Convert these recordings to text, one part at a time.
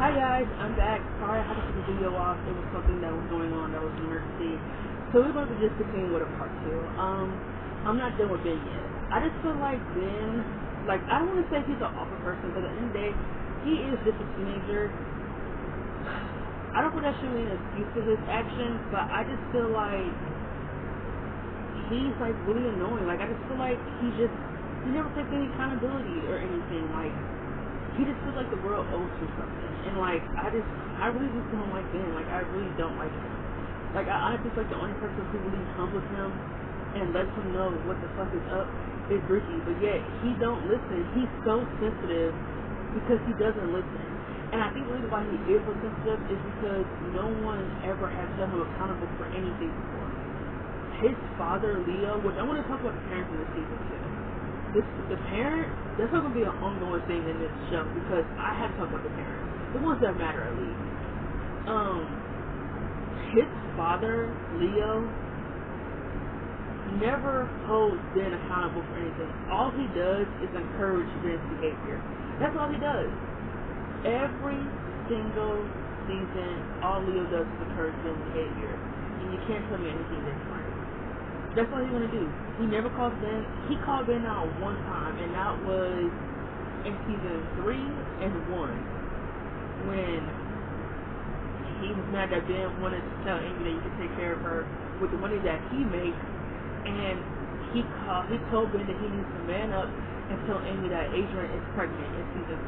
Hi guys, I'm back. Sorry I had to take the video off. It was something that was going on that was an emergency. So we're going to just continue with a part 2. I'm not done with Ben yet. I just feel like Ben, I don't want to say he's an awful person, but at the end of the day, he is just a teenager. I don't think that should be an excuse for his actions, but I just feel like he's really annoying. I just feel like he never takes any accountability or anything. He just feels like the world owes him something. And I really just don't like Ben. I really don't like him. I honestly feel like the only person who really comes with him and lets him know what the fuck is up is Ricky. But yet, he don't listen. He's so sensitive because he doesn't listen. And I think the reason why he is so sensitive is because no one ever has held him accountable for anything before. His father, Leo, which I want to talk about the parents in this season too. The parents, that's not going to be an ongoing thing in this show because I have to talk about the parents. The ones that matter at least. His father, Leo, never holds Ben accountable for anything. All he does is encourage Ben's behavior. That's all he does. Every single season, all Leo does is encourage Ben's behavior. And you can't tell me anything different. That's all he's going to do. He never calls Ben. He called Ben out one time, and that was in season 3 and 1 when he was mad that Ben wanted to tell Amy that you could take care of her with the money that he makes, and he told Ben that he needs to man up and tell Amy that Adrian is pregnant in season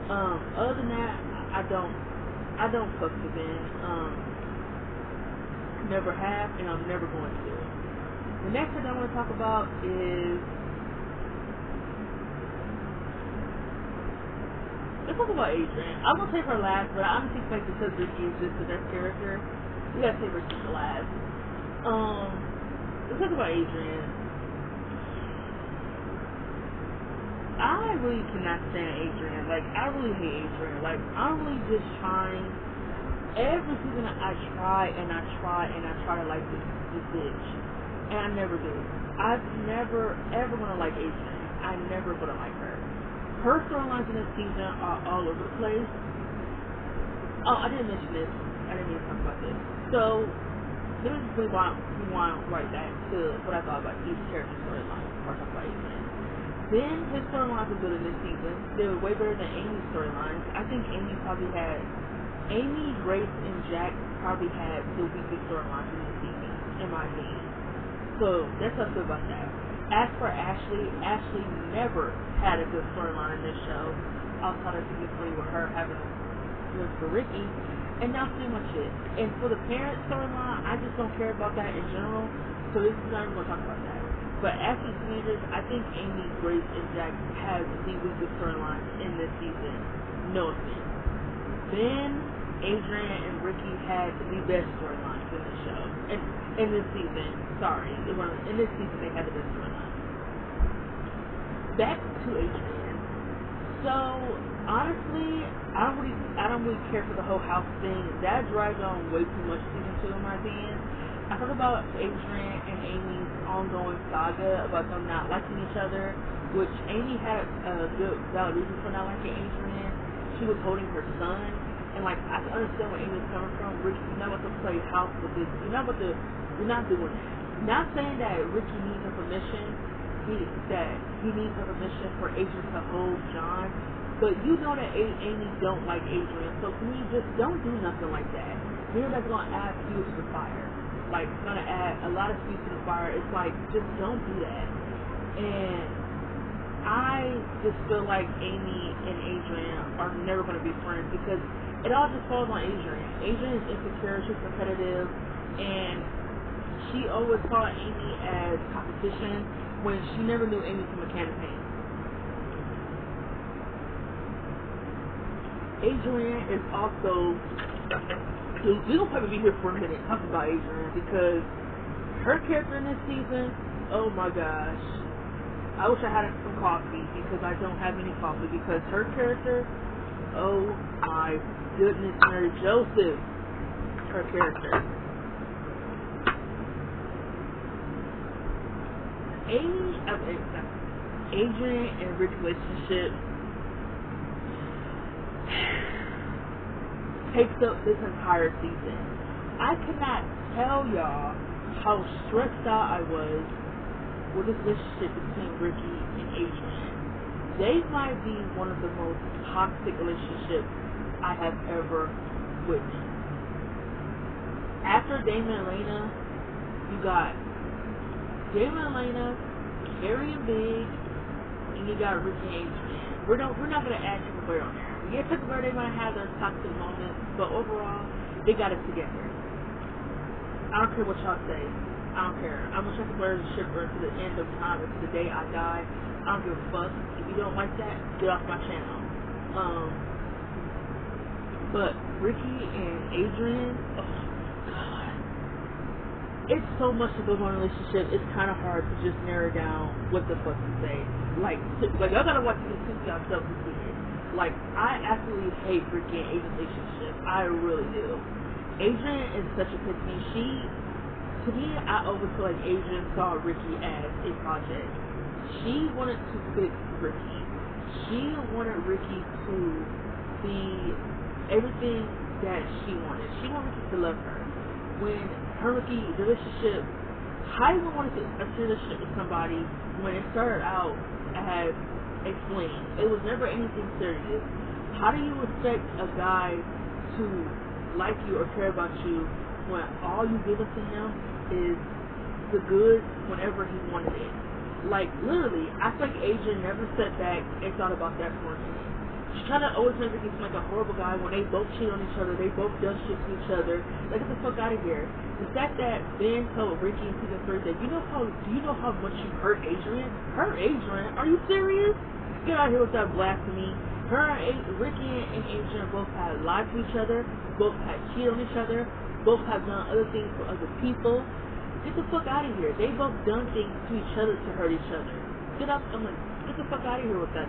3. Other than that, I don't fuck with Ben. Never have, and I'm never going to. The next thing I want to talk about is, let's talk about Adrian. I'm going to take her last, but I honestly think because Ricky is just the best character, we got to take her to last. Let's talk about Adrian. I really cannot stand Adrian. I really hate Adrian. I'm really just trying. Every season I try to like this bitch. And I never do. I've never, ever gonna like Adrian. I never gonna like her. Her storylines in this season are all over the place. Oh, I didn't mention this. I didn't even talk about this. So, let me just rewind right back to what I thought about each character storyline before I talk about Adrian. Then, his storylines were good in this season. They were way better than Amy's storylines. I think Amy, Grace, and Jack probably had the weakest storylines in this season, in my opinion. So, that's what's good about that. As for Ashley never had a good storyline in this show, outside of season 3 with her having good for Ricky, and that's pretty much it. And for the parent storyline, I just don't care about that in general, so this is not even going to talk about that. But as for teenagers, I think Amy, Grace, and Jack have the weakest storylines in this season. No offense. Ben, Adrian, and Ricky had the best storylines in this show. And in this season, sorry, in this season they had the best storyline. Back to Adrian. So honestly, I don't really care for the whole house thing. That dragged on way too much season 2 in my opinion. I thought about Adrian and Amy's ongoing saga about them not liking each other, which Amy had a good valid reason for not liking Adrian. She was holding her son. And I can understand where Amy's coming from. Ricky, you're not about to play house with this. You're not doing that. Not saying that Ricky needs her permission, that he needs her permission for Adrian to hold John, but you know that Amy don't like Adrian, so to me, just don't do nothing like that. You know that's gonna add fuel to the fire. It's gonna add a lot of fuel to the fire. It's just don't do that. And I just feel like Amy and Adrian are never gonna be friends because it all just falls on Adrian. Adrian is insecure, she's competitive, and she always saw Amy as competition when she never knew Amy from a can of paint. Adrian is also, we'll probably be here for a minute talking about Adrian because her character in this season, oh my gosh. I wish I had some coffee because I don't have any coffee because her character, oh my goodness, Mary Joseph, her character. Adrian and Rick's relationship takes up this entire season. I cannot tell y'all how stressed out I was with this relationship between Ricky and Adrian. They might be one of the most toxic relationships I have ever witnessed. After Damon and Elena, you got Damon and Elena, Carrie and Big, and you got Ricky and Adrian. We're not gonna add Chuck and Blair on there. Yeah, Chuck and Blair, they might have their toxic moments, but overall, they got it together. I don't care what y'all say. I don't care. I'm a Chuck and Blair shipper to the end of time, to the day I die. I don't give a fuck. If you don't like that, get off my channel. But Ricky and Adrian, oh god, it's so much to go on in a relationship. It's kind of hard to just narrow down what the fuck to say. Like y'all gotta watch this to yourself to see it. Like, I absolutely hate Ricky and Adrian's relationship. I really do. Adrian is such a pick me. To me, I always feel like Adrian saw Ricky as a project. She wanted to fix Ricky. She wanted Ricky to be everything that she wanted. She wanted Ricky to love her. When her Ricky relationship, how do you want to a relationship with somebody when it started out as a fling? It was never anything serious. How do you expect a guy to like you or care about you when all you give it to him is the good whenever he wanted it? Like, literally, I feel like Adrian never sat back and thought about that for a minute. She's trying to always make Ricky seem like a horrible guy when they both cheat on each other, they both done shit to each other. Like, get the fuck out of here. The fact that Ben told Ricky in season 3 that, do you know how much you hurt Adrian? Hurt Adrian? Are you serious? Get out of here with that blasphemy. Ricky and Adrian both had lied to each other, both had cheated on each other, both have done other things for other people. Get the fuck out of here. They both done things to each other to hurt each other. Get up, I'm like, get the fuck out of here with that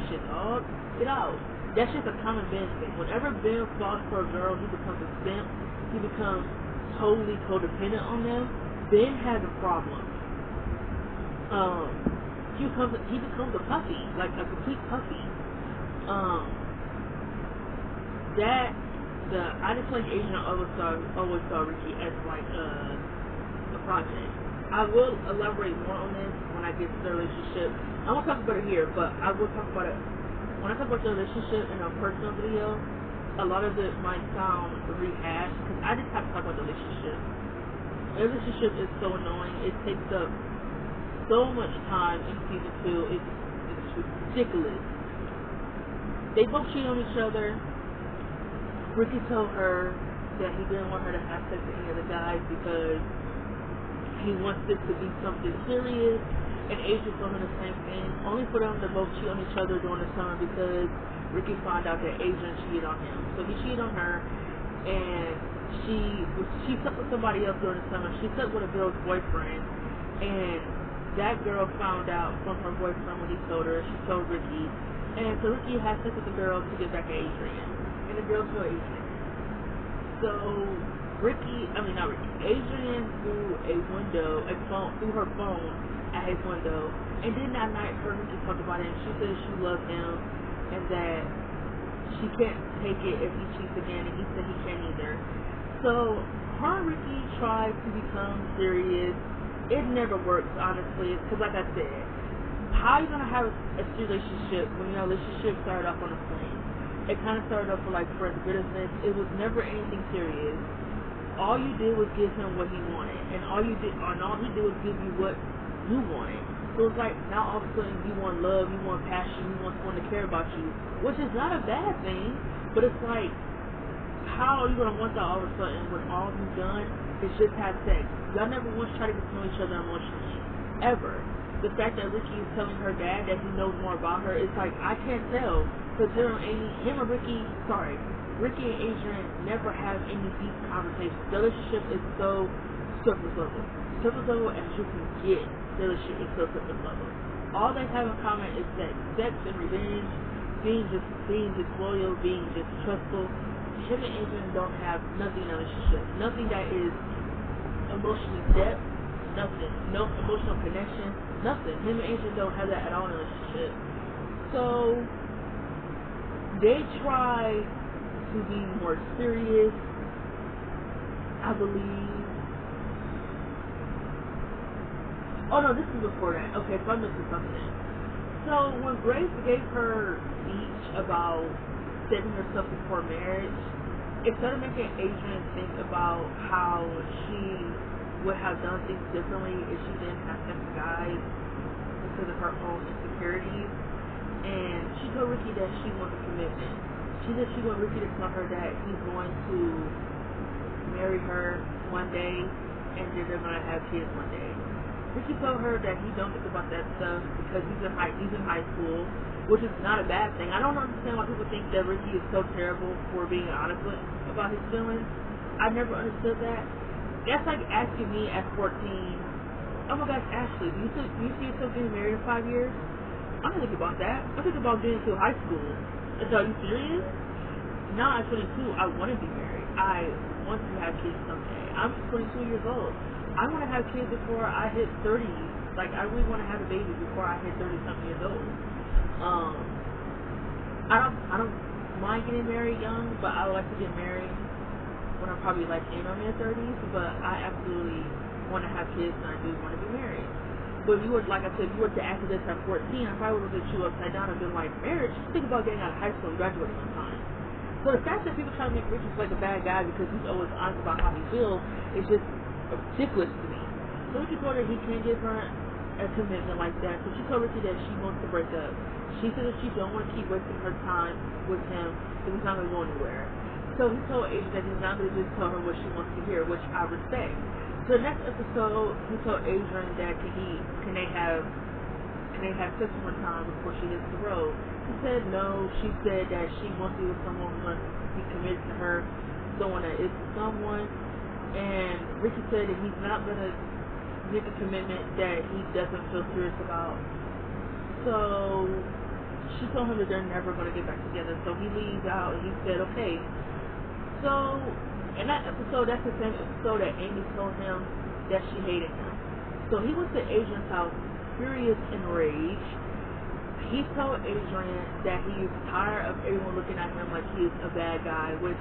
shit, dog. Get out. That's just a common Ben thing. Whenever Ben falls for a girl, he becomes a simp. He becomes totally codependent on them. Ben has a problem. He becomes a puppy, like a complete puppy. I just like Adrian always saw Ricky as like a project. I will elaborate more on this when I get to the relationship. I won't talk about it here, but I will talk about it when I talk about the relationship in a personal video. A lot of it might sound rehashed because I just have to talk about the relationship. The relationship is so annoying. It takes up so much time in season 2. It's ridiculous. They both cheat on each other. Ricky told her that he didn't want her to have sex with any other guys because he wants this to be something serious. And Adrian told her the same thing, only for them to both cheat on each other during the summer because Ricky found out that Adrian cheated on him. So he cheated on her, and she slept with somebody else during the summer. She slept with a girl's boyfriend, and that girl found out from her boyfriend when he told her. She told Ricky, and so Ricky had sex with the girl to get back at Adrian, and the girl told Adrian. So Adrian threw her phone at his window, and then that night her and Ricky talked about it, and she said she loved him, and that she can't take it if he cheats again, and he said he can't either. So her and Ricky tried to become serious. It never works, honestly, because like I said, how are you going to have a relationship when your relationship started off on a plane? It kind of started off with like friends business. It was never anything serious. All you did was give him what he wanted, and all he did was give you what you wanted. So it's like now all of a sudden you want love, you want passion, you want someone to care about you, which is not a bad thing, but it's like, how are you going to want that all of a sudden when all you've done is just have sex? Y'all never once try to get to know each other emotionally, ever. The fact that Ricky is telling her dad that he knows more about her, it's like, I can't tell, because Ricky and Adrian never have any deep conversations. The relationship is so surface level. Surface level as you can get. The relationship is so surface level. All they have in common is sex. Sex and revenge, being just loyal, being just trustful. Him and Adrian don't have nothing in a relationship. Nothing that is emotionally depth. Nothing. No emotional connection. Nothing. Him and Adrian don't have that at all in a relationship. So they try to be more serious, I believe. Oh no, this is before that. Okay, so I missed something. So when Grace gave her speech about saving herself before marriage, it started making Adrian think about how she would have done things differently if she didn't have sex with guys because of her own insecurities. And she told Ricky that she wants a commitment. She said she wanted Ricky to tell her that he's going to marry her one day and then they're going to have kids one day. Ricky told her that he don't think about that stuff because he's in high school, which is not a bad thing. I don't understand why people think that Ricky is so terrible for being honest about his feelings. I never understood that. That's like asking me at 14, oh my gosh, Ashley, do you see yourself getting married in 5 years? I'm not thinking about that. I'm thinking about getting to high school. So are you serious? Now I'm 22, I want to be married. I want to have kids someday. I'm 22 years old. I want to have kids before I hit 30. Like, I really want to have a baby before I hit 30-something years old. I don't mind getting married young, but I would like to get married when I'm probably like in my mid-30s. But I absolutely want to have kids, and I do want to be married. But if you were, like I said, if you were to ask me this at 14, I probably would have looked you upside down and been like, marriage? Think about getting out of high school and graduating on time. So the fact that people try to make Richard like a bad guy because he's always honest about how he feels is just ridiculous to me. So Ricky told her he can't give her a commitment like that. So she told Ricky that she wants to break up. She said that she don't want to keep wasting her time with him because he's not going to go anywhere. So he told Adrian that he's not going to just tell her what she wants to hear, which I respect. So the next episode, he told Adrian that can they have sex one time before she hits the road. He said no. She said that she wants to be with someone who wants to be committed to her, someone that is someone. And Ricky said that he's not going to make a commitment that he doesn't feel serious about. So she told him that they're never going to get back together. So he leaves out and he said, okay. So in that episode, that's the same episode that Amy told him that she hated him. So he went to Adrian's house, furious and rage. He told Adrian that he's tired of everyone looking at him like he is a bad guy, which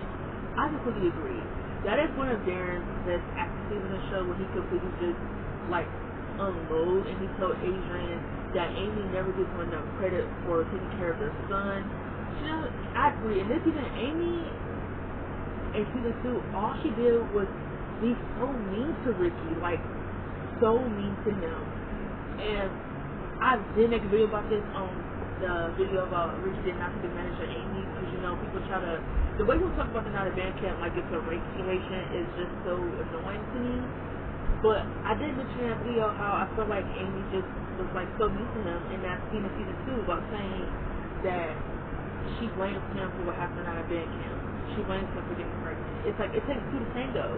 I completely agree. That is one of Darren's best acting scenes in the show where he completely just like unload, and he told Adrian that Amy never gives him enough credit for taking care of their son. I agree. And this even Amy in season 2, all she did was be so mean to Ricky, like so mean to him. And I did make a video about this on the video about Ricky did not take advantage of Amy, because people try to, the way people talk about the Not a Band Camp like it's a rape situation is just so annoying to me. But I did mention in that video how I felt like Amy just was like so mean to him in that scene in season 2 about saying that she blames him for what happened at a band camp. She blames him for getting pregnant. It's like, it takes two to tango.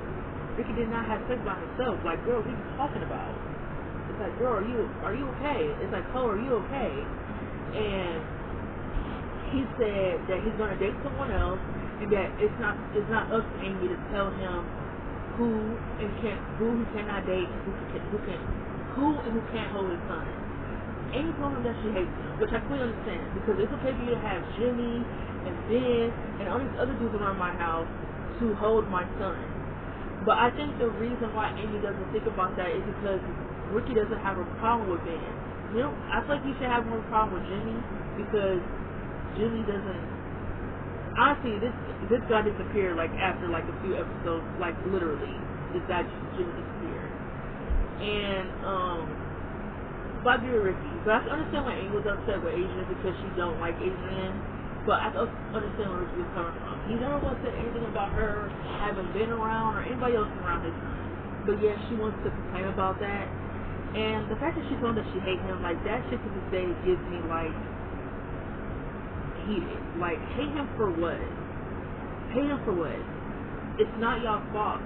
Ricky did not have sex by himself. Like, girl, what are you talking about? It's like, girl, are you okay? It's like, oh, are you okay? And he said that he's gonna date someone else, and that it's not up to Amy to tell him who he cannot date, and who can't hold his son. Amy told him that she hates him, which I completely understand, because it's okay for you to have Jimmy and Ben and all these other dudes around my house to hold my son. But I think the reason why Amy doesn't think about that is because Ricky doesn't have a problem with Ben. I feel like you should have more problem with Jimmy, because Jimmy doesn't. Honestly, this guy disappeared like after like a few episodes, like literally, this guy Jimmy disappeared. And but I agree with Ricky. But I can understand why Amy was upset with Adrian, because she don't like Adrian. But I can understand where Ricky was coming from. He never once said anything about her having been around or anybody else around his son. But yeah, she wants to complain about that. And the fact that she told him that she hates him, like, that shit to this day gives me, like, heated. Like, hate him for what? Hate him for what? It's not y'all's fault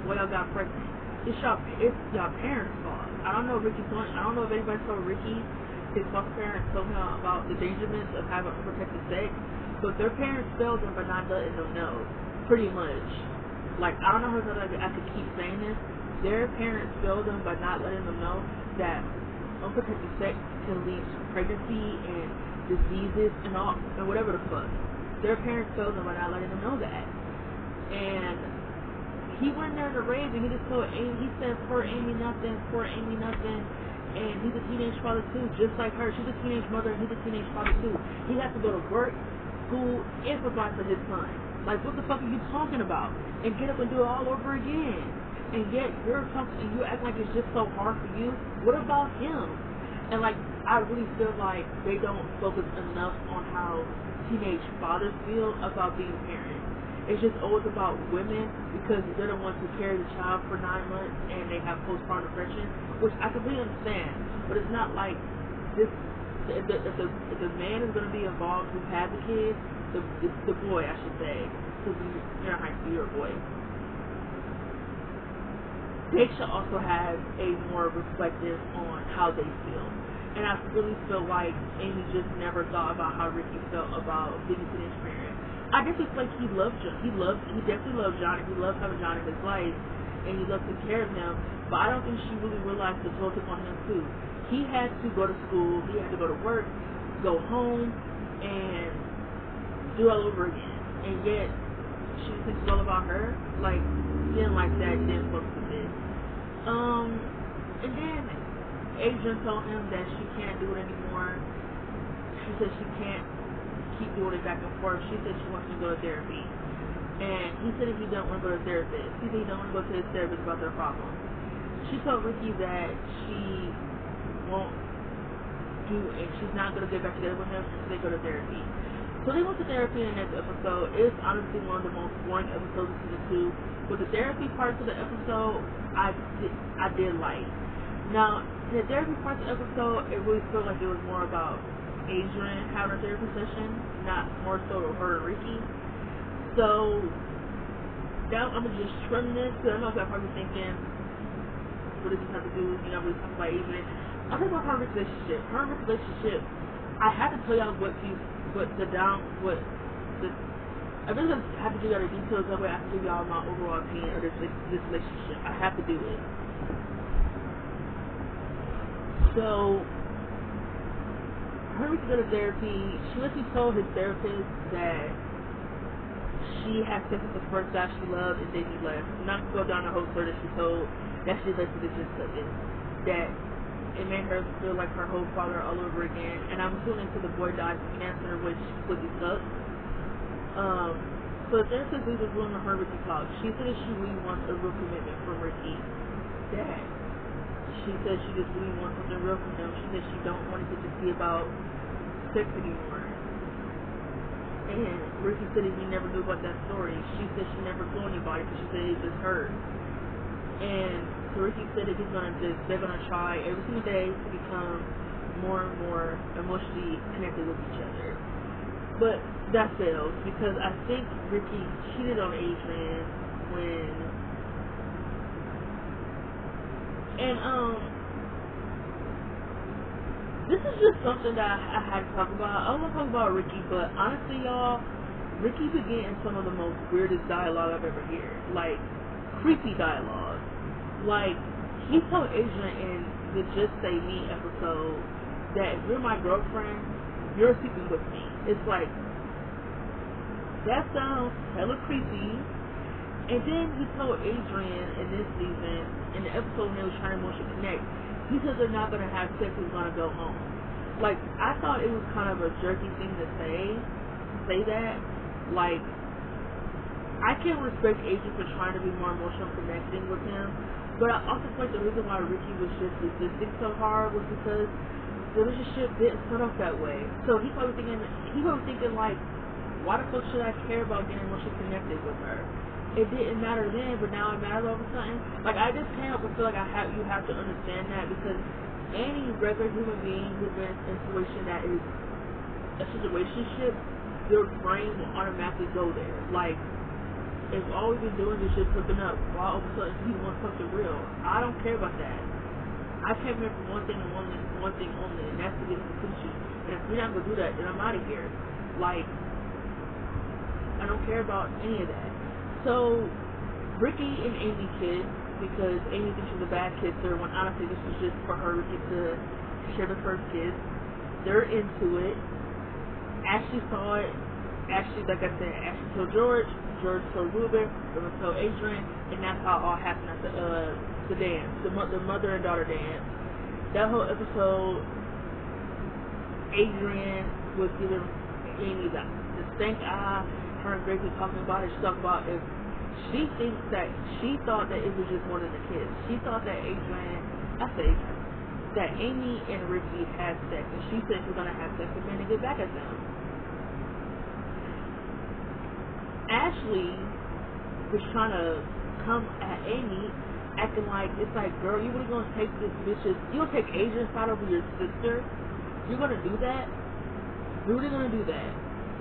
why y'all got pregnant. It's y'all parents' fault. I don't know if anybody told Ricky, his foster parents told him about the dangerousness of having unprotected sex, but their parents failed them by not letting them know. Pretty much. Like, I don't know how I could keep saying this. Their parents failed them by not letting them know that unprotected sex can lead to pregnancy and diseases and whatever the fuck. their parents failed them by not letting them know that. And he went there to rave, and he just told Amy, he said, poor Amy nothing, and he's a teenage father too, just like her. She's a teenage mother, and he's a teenage father too. He has to go to work, school, and provide for his son. Like, what the fuck are you talking about? And get up and do it all over again. And yet, you're talking, and you act like it's just so hard for you. What about him? And like, I really feel like they don't focus enough on how teenage fathers feel about being parents. It's just always about women because they're the ones who carry the child for 9 months and they have postpartum depression, which I completely understand. But it's not like this. If the man is going to be involved who has a kid, the boy, I should say, because you're in high school, you're a boy. They should also have a more reflective on how they feel. And I really feel like Amy just never thought about how Ricky felt about being a teenage parent. I definitely feel like he loved John. He definitely loved Johnny. He loved having Johnny in his life, and he loved taking care of him. But I don't think she really realized the toll took on him too. He had to go to school. He had to go to work, go home, and do it all over again. And yet, she thinks it's all about her. Like, he didn't like that. He didn't focus with it. And then Adrian told him that she can't do it anymore. She said she can't keep doing it back and forth. She said she wants to go to therapy. And he said if he don't want to go to a therapist, he said he don't want to go to his therapist about their problem. She told Ricky that she won't do it. She's not going to get back together with him until they go to therapy. So they went to therapy in the next episode. It's honestly one of the most boring episodes of season 2. But the therapy parts of the episode, I did like. Now, the therapy parts of the episode, it really felt like it was more about Adrian having a therapy session, not more so her and Ricky. So now I'm gonna just trim this because I know y'all probably thinking, what does this have to do? You know, we talking about Adrian. I'm talking about her relationship. Her relationship. I have to tell y'all I really have to give y'all the details of it. I have to give y'all my overall opinion of this relationship. I have to do it. So, her to go to therapy, she literally told his therapist that she had sex with the first guy she loved and then he left. Not to go down the whole story that she told, that she basically the gist of it. That it made her feel like her whole father all over again. And I'm assuming until the boy died from cancer, which completely sucks. So the therapist was ruling her Ricky talk. She said she really wants a real commitment from Ricky. Dad. She said she just really wants something real from him. She said she don't want it to just be about sex anymore. And Ricky said he never knew about that story. She said she never told anybody because she said it just hurt. And so Ricky said that they're gonna try every single day to become more and more emotionally connected with each other. But that fails because I think Ricky cheated on Adrian when this is just something that I had to talk about. I don't want to talk about Ricky, but honestly, y'all, Ricky be getting some of the most weirdest dialogue I've ever heard. Like, creepy dialogue. Like, he told Adrian in the Just Say Me episode that if you're my girlfriend, you're sleeping with me. It's like, that sounds hella creepy. And then he told Adrian in this season, in the episode when they were trying to emotionally connect, he said they're not going to have sex, he's going to go home. Like, I thought it was kind of a jerky thing to say that. Like, I can respect Adrian for trying to be more emotional connecting with him, but I also feel like the reason why Ricky was just resisting so hard was because the relationship didn't start off that way. So he probably thinking like, why the fuck should I care about getting emotionally connected with her? It didn't matter then, but now it matters all of a sudden. Like, I just can't help but feel like you have to understand that, because any regular human being who's been in a situation that is a situationship, your brain will automatically go there. Like, if all we've been doing is just hooking up, why all of a sudden he wants something real? I don't care about that. I came here for one thing and one thing only, and that's to get some coochie. And if we're not gonna do that, then I'm out of here. Like, I don't care about any of that. So, Ricky and Amy kiss because Amy thinks she's a bad kisser when honestly this was just for her Ricky to share the first kiss. They're into it. Ashley saw it. Actually, like I said, Ashley told George, George told Ruben told Adrian, and that's how it all happened at the dance, the mother and daughter dance. That whole episode, Adrian was giving Amy the stank eye. Her and Grace was talking about it. She talked about if she thought that it was just one of the kids. She thought that that Amy and Ricky had sex, and she said she was gonna have sex with men to get back at them. Ashley was trying to come at Amy, acting like it's like, girl, you really gonna take this bitch's, you gonna take Adrian's side over your sister? You're gonna do that? You're really gonna do that?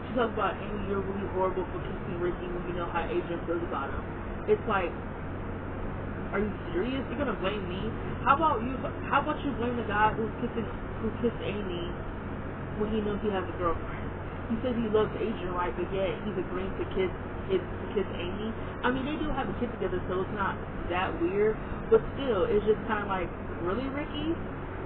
She talks about, Amy, you're really horrible for kissing Ricky when you know how Adrian feels about him. It's like, are you serious? You're gonna blame me? How about you blame the guy who kissed Amy when he knows he has a girlfriend? He says he loves Adrian, right? But yet he's agreeing to kiss Amy. I mean, they do have a kid together, so it's not that weird. But still, it's just kind of like, really, Ricky?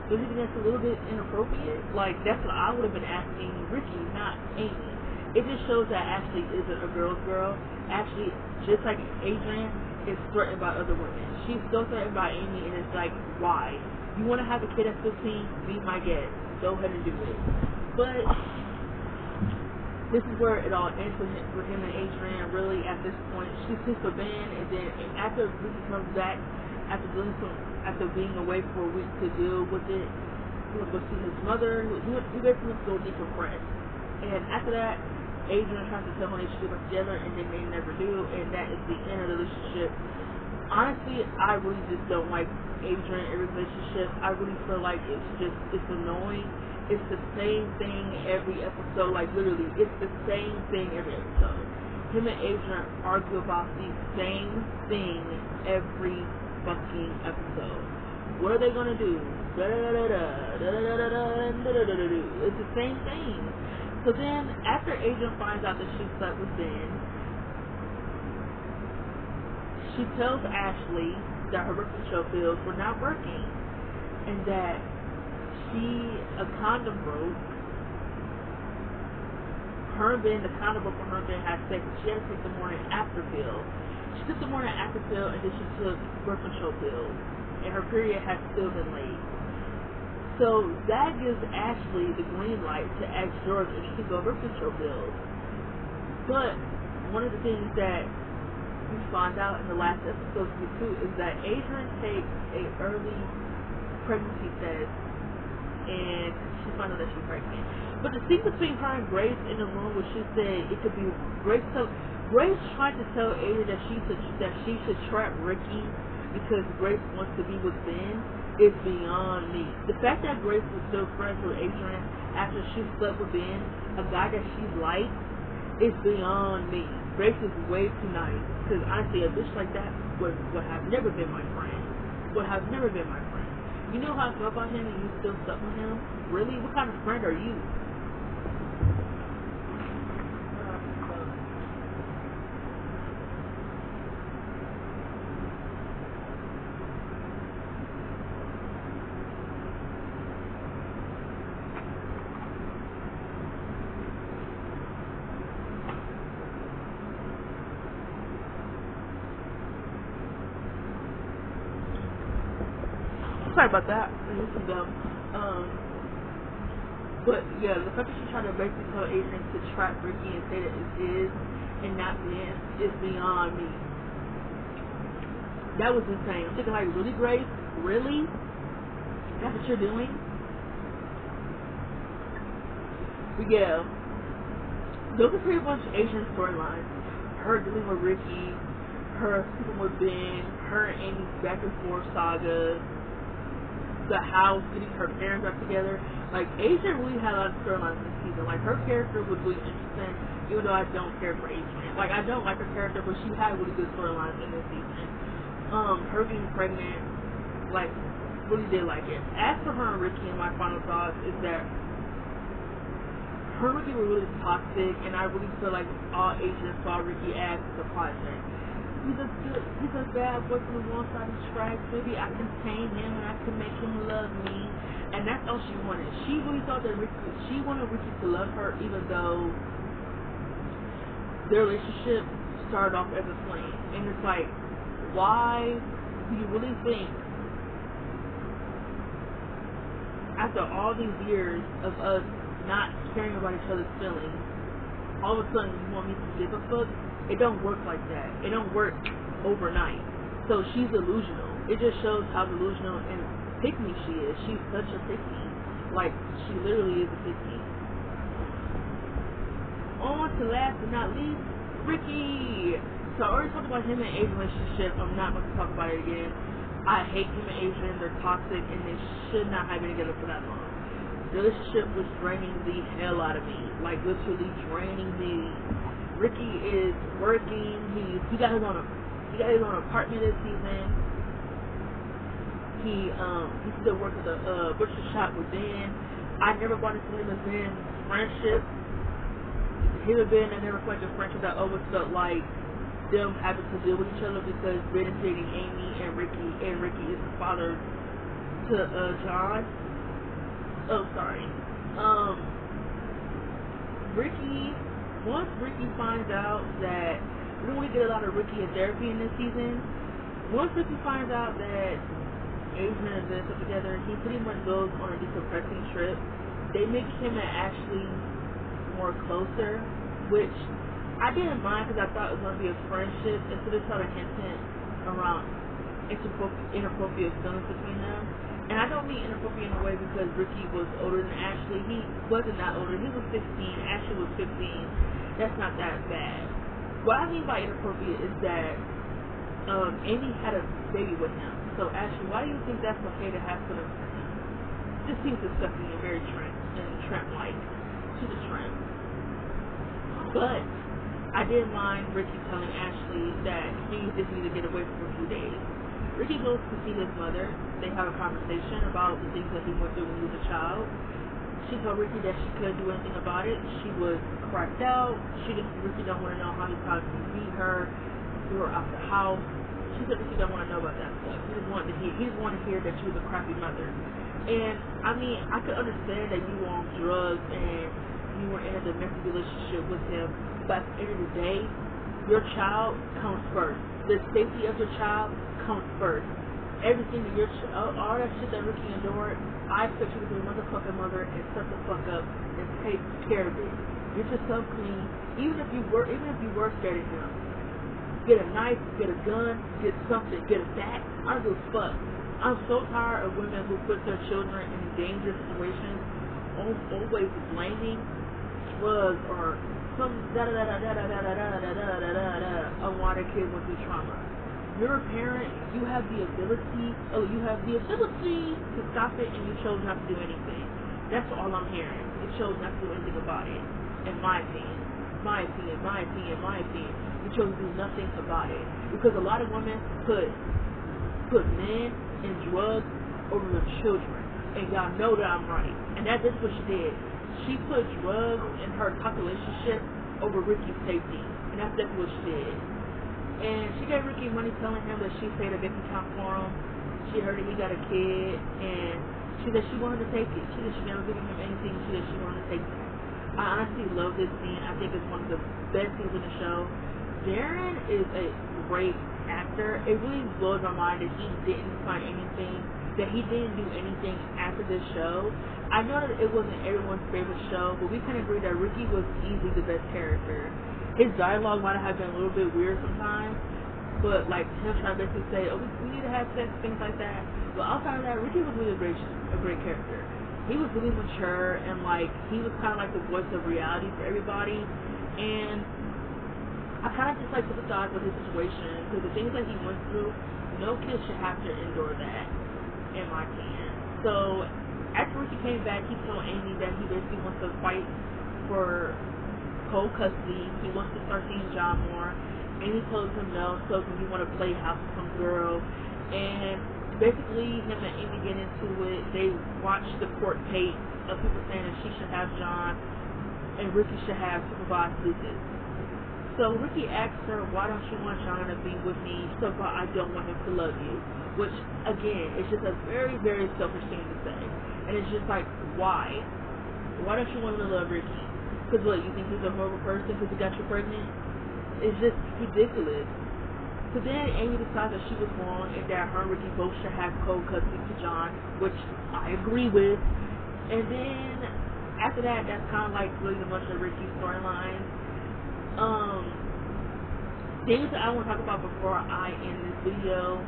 Don't you think that's a little bit inappropriate? Like, that's what I would have been asking Ricky, not Amy. It just shows that Ashley isn't a girl's girl. Ashley, just like Adrian, is threatened by other women. She's still threatened by Amy, and it's like, why? You want to have a kid at 15? Be my guest. Go ahead and do it. But this is where it all ends with him and Adrian. Really, at this point, she sits for Ben, and then after Ricky comes back, after being away for a week to deal with it, he went to go see his mother. He basically went to go decompress. And after that, Adrian tries to tell her they should get back together, and then they never do, and that is the end of the relationship. Honestly, I really just don't like Adrian in relationships. I really feel like it's annoying. It's the same thing every episode, like literally, it's the same thing every episode. Him and Adrian argue about the same thing every fucking episode. What are they gonna do? It's the same thing. So then, after Adrian finds out that she slept with Ben, she tells Ashley that her birth control pills were not working, and that a condom broke. The condom broke when her and Ben had sex, and she had to take the morning after pill. She took the morning after pill, and then she took birth control pills, and her period had still been late. So that gives Ashley the green light to ask George if she can go birth control pills. But one of the things that we find out in the last episode too is that Adrian takes an early pregnancy test, and she finds out that she's pregnant. But the scene between her and Grace in the room where she said it could be Grace tried to tell Adrian that she should trap Ricky because Grace wants to be with Ben is beyond me. The fact that Grace was still friends with Adrian after she slept with Ben, a guy that she liked, is beyond me. Grace is way too nice. Because honestly, a bitch like that would have never been my friend. Would have never been my friend. You know how I feel about him and you still stuck with him? Really? What kind of friend are you? Sorry about that. This is dumb. But yeah, the fact that she tried to basically tell Adrian to trap Ricky and say that it's his and not Ben is beyond me. That was insane. I'm thinking like, really, Grace? Really? That's what you're doing? But yeah, those are pretty much Adrian's storylines. Her dealing with Ricky, her sleeping with Ben, her and Amy's back and forth saga, the house, getting her parents back together. Like, Adrian really had a lot of storylines this season. Like, her character was really interesting, even though I don't care for Adrian. Like, I don't like her character, but she had really good storylines in this season. Her being pregnant, like, really did like it. As for her and Ricky, and my final thoughts is that her and Ricky were really toxic, and I really feel like all Adrian saw Ricky as a project. He's a bad boy from the one side of the tracks. Maybe I can tame him and I can make him love me. And that's all she wanted. She really thought that she wanted Ricky to love her, even though their relationship started off as a flame. And it's like, why do you really think, after all these years of us not caring about each other's feelings, all of a sudden you want me to give a fuck? It don't work like that. It don't work overnight. So she's delusional. It just shows how delusional and pick-me she is. She's such a pick-me. Like, she literally is a pick-me. On to last but not least, Ricky. So I already talked about him and Asian relationship. I'm not going to talk about it again. I hate him and Asian. They're toxic and they should not have been together for that long. The relationship was draining the hell out of me. Like, literally draining me. Ricky is working. He got his own apartment this season. He still works at the butcher shop with Ben. I never bought into him and Ben's friendship. Him and Ben, I never felt like a friendship. I always felt like them having to deal with each other because Ben is dating Amy and Ricky is the father to John. Oh, sorry. Once Ricky finds out that, we get a lot of Ricky in therapy in this season. Once Ricky finds out that Adrian and Ben are together, he pretty much goes on a decompressing trip. They make him and Ashley more closer, which I didn't mind because I thought it was going to be a friendship instead of starting hinting around inappropriate feelings between them. And I don't mean inappropriate in a way because Ricky was older than Ashley. He wasn't that older. He was 16. Ashley was 15. That's not that bad. What I mean by inappropriate is that Amy had a baby with him. So Ashley, why do you think that's okay to have for them? This seems disgusting and very tramp-like. She's a tramp. But I didn't mind Ricky telling Ashley that he just needed to get away for a few days. Ricky goes to see his mother. They have a conversation about the things that he went through when he was a child. She told Ricky that she couldn't do anything about it. She was cracked out. Ricky don't want to know how he possibly beat her, threw her out the house. She said Ricky don't want to know about that stuff. He just wanted to hear that she was a crappy mother. And I mean, I could understand that you were on drugs and you were in a domestic relationship with him, but at the end of the day, your child comes first. The safety of your child comes first. Everything that all that shit that Ricky endured, I expect you to be a motherfucking mother and shut the fuck up and take care of it. Get yourself clean. Even if you were scared of him, get a knife, get a gun, get something, get a bat. I don't give a fuck. I'm so tired of women who put their children in dangerous situations, always blaming drugs or some on why their kid went through trauma. You're a parent, you have the ability to stop it, and you chose not to do anything. That's all I'm hearing. You chose not to do anything about it. In my opinion. You chose to do nothing about it. Because a lot of women put men and drugs over their children. And y'all know that I'm right. And that's what she did. She put drugs in her toxic relationship over Ricky's safety. And that's definitely what she did. And she gave Ricky money telling him that she paid a bank account for him. She heard that he got a kid, and she said she wanted to take it. She said she never given him anything. She said she wanted to take it. I honestly love this scene. I think it's one of the best scenes in the show. Darren is a great actor. It really blows my mind that he didn't do anything after this show. I know that it wasn't everyone's favorite show, but we can agree that Ricky was easily the best character. His dialogue might have been a little bit weird sometimes, but like him trying to basically say, oh, we need to have sex, things like that. But outside of that, Ricky was really a great character. He was really mature, and like he was kind of like the voice of reality for everybody. And I kind of just like sympathize with his situation because the things that he went through, no kid should have to endure that, in my opinion. So after Ricky came back, he told Amy that he basically wants to fight for whole custody. He wants to start seeing John more. Amy told him no, so he want to play house with some girl. And basically, him and Amy get into it. They watch the court tape of people saying that she should have John and Ricky should have supervised Lucas. So Ricky asks her, why don't you want John to be with me? So far, I don't want him to love you. Which, again, is just a very, very selfish thing to say. And it's just like, why? Why don't you want him to love Ricky? Because what, you think he's a horrible person because he got you pregnant? It's just ridiculous. So then Amy decides that she was wrong and that her and Ricky both should have cold custody to John, which I agree with. And then after that, that's kind of like really the much of Ricky's storyline. Things that I want to talk about before I end this video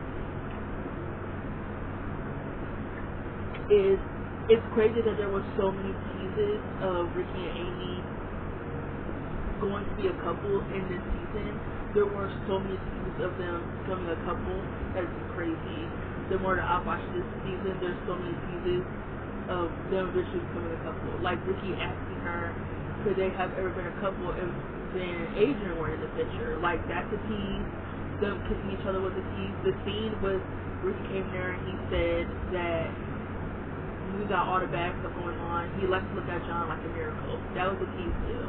is it's crazy that there were so many teases of Ricky and Amy going to be a couple in this season. There were so many teases of them becoming a couple. That's crazy. The more that I watched this season, there's so many teases of them eventually becoming a couple. Like Ricky asking her, could they have ever been a couple if then Adrian were in the picture? Like, that's a tease. Them kissing each other was a tease. The scene with Ricky came there and he said that we got all the bad stuff going on. He likes to look at John like a miracle. That was a tease too.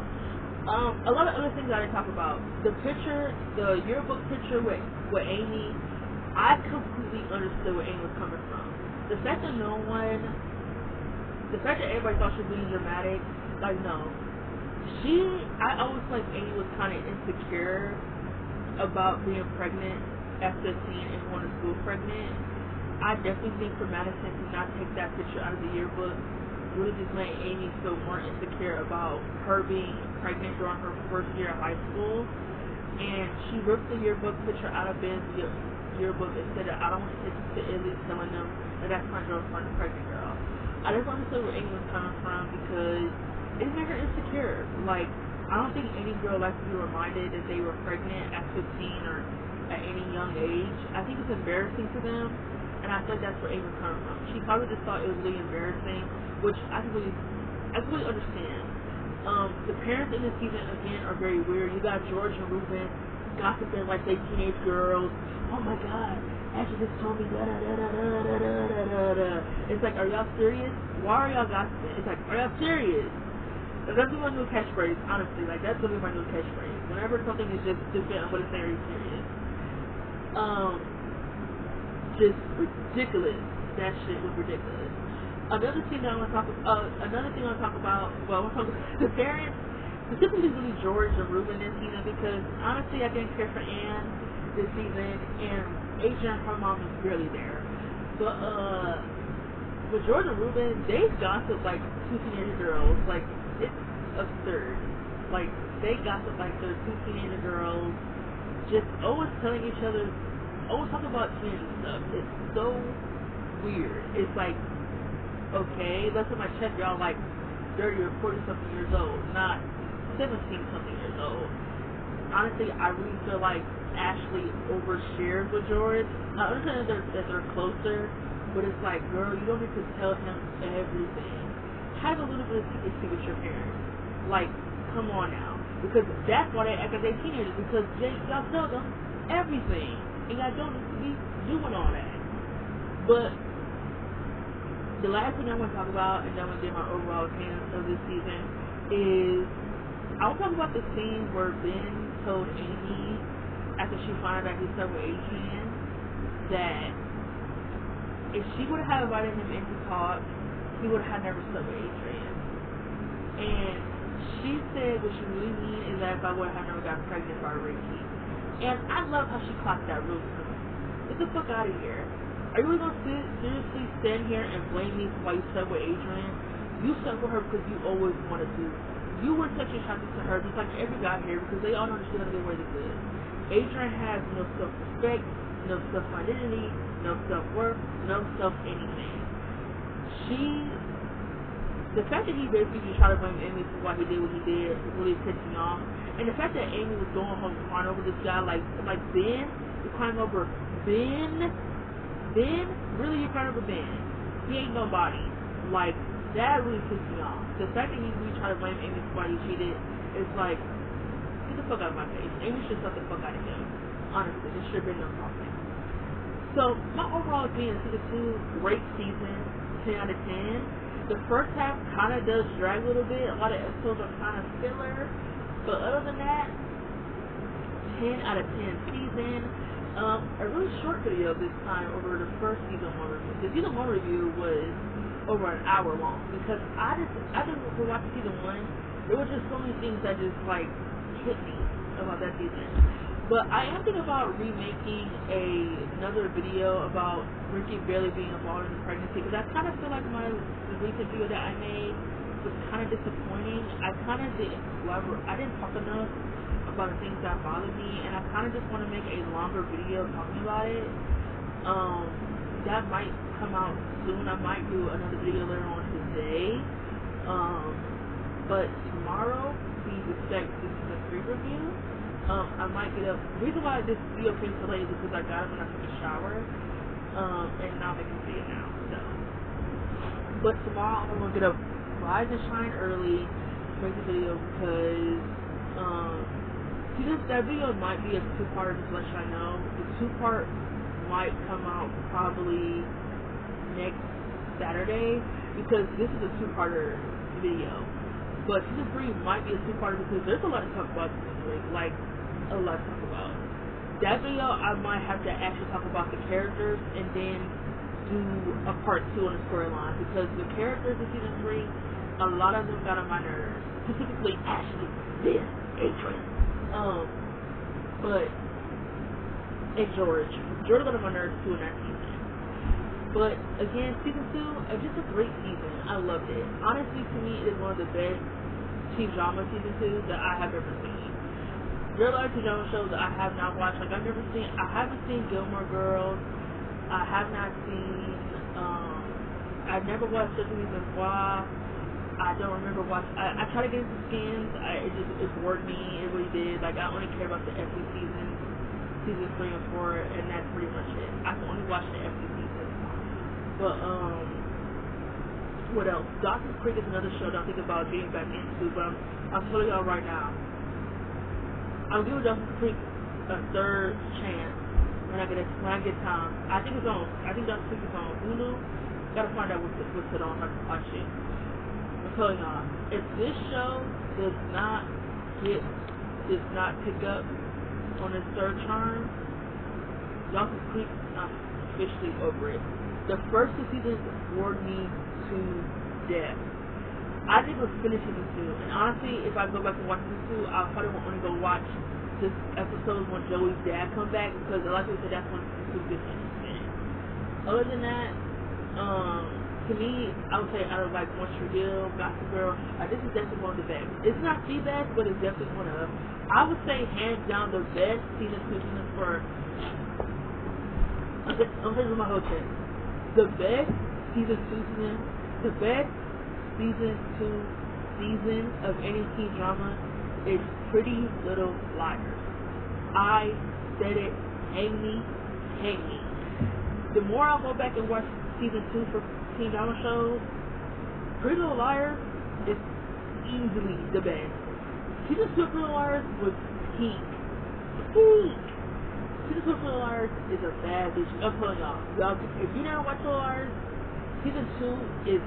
A lot of other things that I didn't talk about. The picture, the yearbook picture with Amy, I completely understood where Amy was coming from. The fact that everybody thought she was being dramatic, like, no. I always felt like Amy was kind of insecure about being pregnant at 15 and going to school pregnant. I definitely think for Madison to not take that picture out of the yearbook really just made Amy feel more insecure about her being pregnant during her first year of high school. And she ripped the yearbook picture out of Ben's yearbook and said that I don't want to take it to Italy telling them that that's my girlfriend, a pregnant girl. I just understood where Amy was coming from because it made her insecure. Like, I don't think any girl likes to be reminded that they were pregnant at 15 or at any young age. I think it's embarrassing to them, and I feel like that's where Amy was coming from. She probably just thought it was really embarrassing, which I completely understand. The parents in this season, again, are very weird. You got George and Ruben gossiping like they teenage girls. Oh my God, Ashley just told me da da da da da da da da da. It's like, are y'all serious? Why are y'all gossiping? It's like, are y'all serious? That's my new catchphrase, honestly. Like, that's gonna be my new catchphrase. Whenever something is just stupid, I'm gonna say, are you serious? Just ridiculous. That shit was ridiculous. Another thing I want to talk about. Well, I want to talk about the parents, specifically really George and Ruben this season, because honestly, I didn't care for Anne this season, and Adrian, her mom, is barely there. But with George and Ruben, they gossip like two teenage girls. Like, it's absurd. Like, they gossip like they're two teenage girls, just always telling each other, always talking about teenage stuff. It's so weird. It's like, okay, let's hit my chest, y'all like 30 or 40 something years old, not 17 something years old. Honestly, I really feel like Ashley overshares with George. I understand that they're closer, but it's like, girl, you don't need to tell him everything. Have a little bit of secrecy with your parents. Like, come on now. Because that's why they act like they're teenagers, because y'all tell them everything. And y'all don't need to be doing all that. But the last thing I want to talk about, and then I'm going to get my overall opinion of this season, is I want to talk about the scene where Ben told Amy, after she found out he slept with Adrian, that if she would have invited him in to talk, he would have never slept with Adrian. And she said what she really means is that if I would have never got pregnant by Ricky. And I love how she clocked that real soon. Get the fuck out of here. Are you really going to seriously stand here and blame me for why you slept with Adrian? You slept with her because you always wanted to. You were such attracted to her, just like every guy here, because they all know that she's going to get away with good. Adrian has no self-respect, no self-identity, no self-worth, no self-anything. The fact that he basically just tried to blame Amy for why he did what he did really pissed me off. And the fact that Amy was going home crying over this guy, like Ben, you're crying over Ben? Ben? Really, you're crying over Ben? He ain't nobody. Like, that really pissed me off. The fact that he really tried to blame Amy for why he cheated is like, get the fuck out of my face. Amy should suck the fuck out of him. Honestly, it should have been no problem. So, my overall opinion is season 2, great season, 10 out of 10. The first half kind of does drag a little bit. A lot of episodes are kind of filler. But other than that, 10 out of 10 season. A really short video this time over the first season 1 review. The season 1 review was over an hour long. Because I just watching season 1, there were just so many things that just like hit me. about that season. But I am thinking about remaking another video about Ricky barely being involved in the pregnancy, because I kind of feel like the recent video that I made was kind of disappointing. I kind of didn't talk enough about the things that bothered me, and I kind of just want to make a longer video talking about it. That might come out soon. I might do another video later on today. But tomorrow, please expect this is a free review. I might get up. The reason why this video came so late is because I got up when I took a shower. And now I can see it now. So. But tomorrow I'm gonna get up, rise and shine early, make the video, because that video might be a two-parter, just to let y'all know. The two-part might come out probably next Saturday, because this is a two-parter video. But season 3 might be a two-parter because there's a lot to talk about season 3, like a lot to talk about. That video I might have to actually talk about the characters and then do a part 2 on the storyline, because the characters in season 3, a lot of them got on my nerves, specifically Ashley, Liz, Adrian, and George got on my nerves too in that season. But again, season 2, just a great season. I loved it. Honestly, to me, it is one of the best teen drama season 2 that I have ever seen. There are a lot of teen drama shows that I have not watched. Like I haven't seen Gilmore Girls. I have not seen. I've never watched Seven Reasons Why. I don't remember watching. I tried to get into Skins. It bored me. It really did. Like I only care about the FD season 3 and 4, and that's pretty much it. I can only watch the FD season. But what else? Dawson's Creek is another show that I'm thinking about getting back into, but I'm telling y'all right now, I'm giving Dawson's Creek a third chance when I get time. I think Dawson's Creek is on Hulu. Gotta find out what's it on. I can watch it. I'm telling y'all, if this show does not pick up on its third charm, Dawson's Creek, I'm officially over it. The first 2 seasons bored me to death. I didn't even finish season 2, and honestly, if I go back and watch season 2, I probably won't only go watch this episode when Joey's dad comes back, because a lot of people say that's when season 2 gets interesting. Other than that, to me, I would say out of like One Tree Hill, Gossip Girl, this is definitely one of the best. It's not the best, but it's definitely one of. I would say hands down the best season 2 season for. I'm saying with my whole chest. The best season 2 season, the best season 2 season of any teen drama is Pretty Little Liars. I said it. Hang me. The more I go back and watch season 2 for teen drama shows, Pretty Little Liars is easily the best. Season 2 of Pretty Little Liars was peak. Season 2 of Little Liars is a bad bitch. I'm telling y'all, if you never watch Little Liars, season 2 is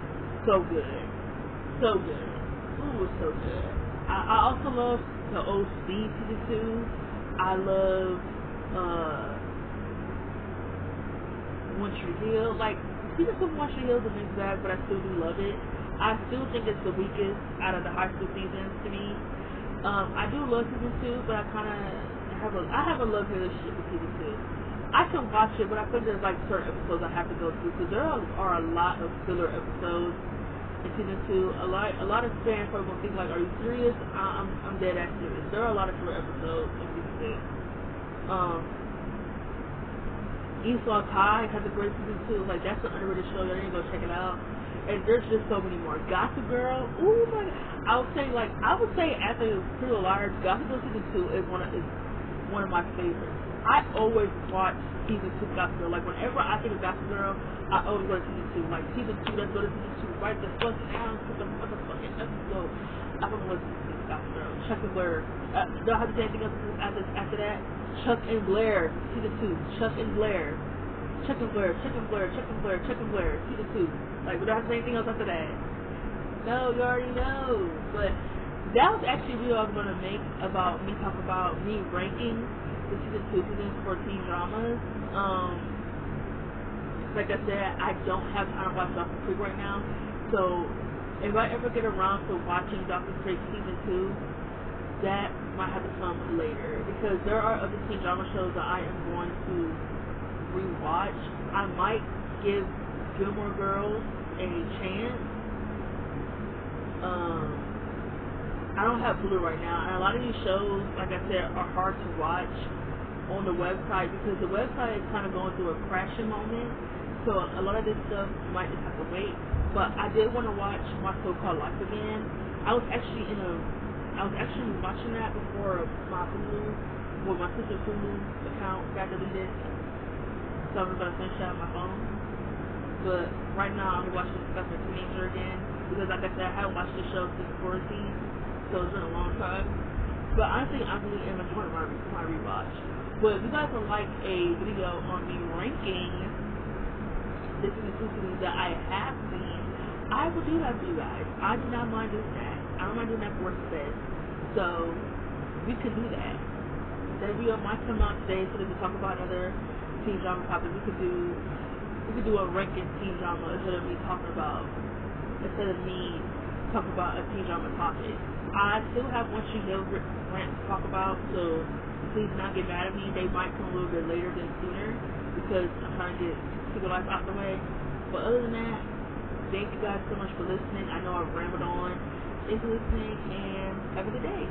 so good. So good. Ooh, it's so good. I also love the old Speed season 2. I love One Tree Hill. Like, season 2 of One Tree Hill is a mixed bag, but I still do love it. I still think it's the weakest out of the high school seasons to me. I do love season 2, but I have a love relationship with season 2. I can watch it, but I think there's like certain episodes I have to go through, because there are a lot of filler episodes in season 2. A lot of fans probably gonna think like, are you serious? I'm dead ass serious. There are a lot of filler episodes in season 2. Esau Kai has a great season 2. Like, that's an underrated show. Y'all need to go check it out. And there's just so many more. Gossip Girl. Ooh my God. I would say after Pretty Little Liars, Gossip Girl season 2 is one of my favorites. I always watch season 2 Gossip Girl. Like, whenever I think of Gossip Girl, I always go to season 2. Like, season 2, let's go to season 2 right the fuck now. Put the motherfucking episode. I don't know what season 2 Gossip Girl. Chuck and Blair. Don't have to say anything else after that. Chuck and Blair, season 2. Chuck and Blair. Chuck and Blair, season 2. Like, we don't have to say anything else after that. No, you already know. But that was actually a video I was going to make about me talking about me ranking the season 2 seasons for teen dramas. Like I said, I don't have time to watch Dawson's Creek right now. So, if I ever get around to watching Dawson's Creek season 2, that might have to come later because there are other teen drama shows that I am going to rewatch. I might give Gilmore Girls a chance. I don't have Blue right now, and a lot of these shows, like I said, are hard to watch on the website because the website is kind of going through a crashing moment. So a lot of this stuff might just have to wait. But I did want to watch My So-Called Life again. I was actually watching that before my sister's Hulu account got deleted. So I was about to finish that on my phone. But right now I'm watching Stuff with Teenager again because, like I said, I haven't watched the show since quarantine. So it's been a long time. But honestly, I really am enjoying my rewatch. But if you guys would like a video on me ranking the seasons that I have seen, I will do that for you guys. I do not mind doing that. I don't mind doing that for worst best. So we can do that. That video might come out today so that we can talk about another teen drama topic. We could do a ranking teen drama instead of me talking about a teen drama topic. I still have One Tree Hill rant to talk about, so please not get mad at me. They might come a little bit later than sooner because I'm trying to get Secret Life out the way. But other than that, thank you guys so much for listening. I know I've rambled on. Thanks for listening and have a good day.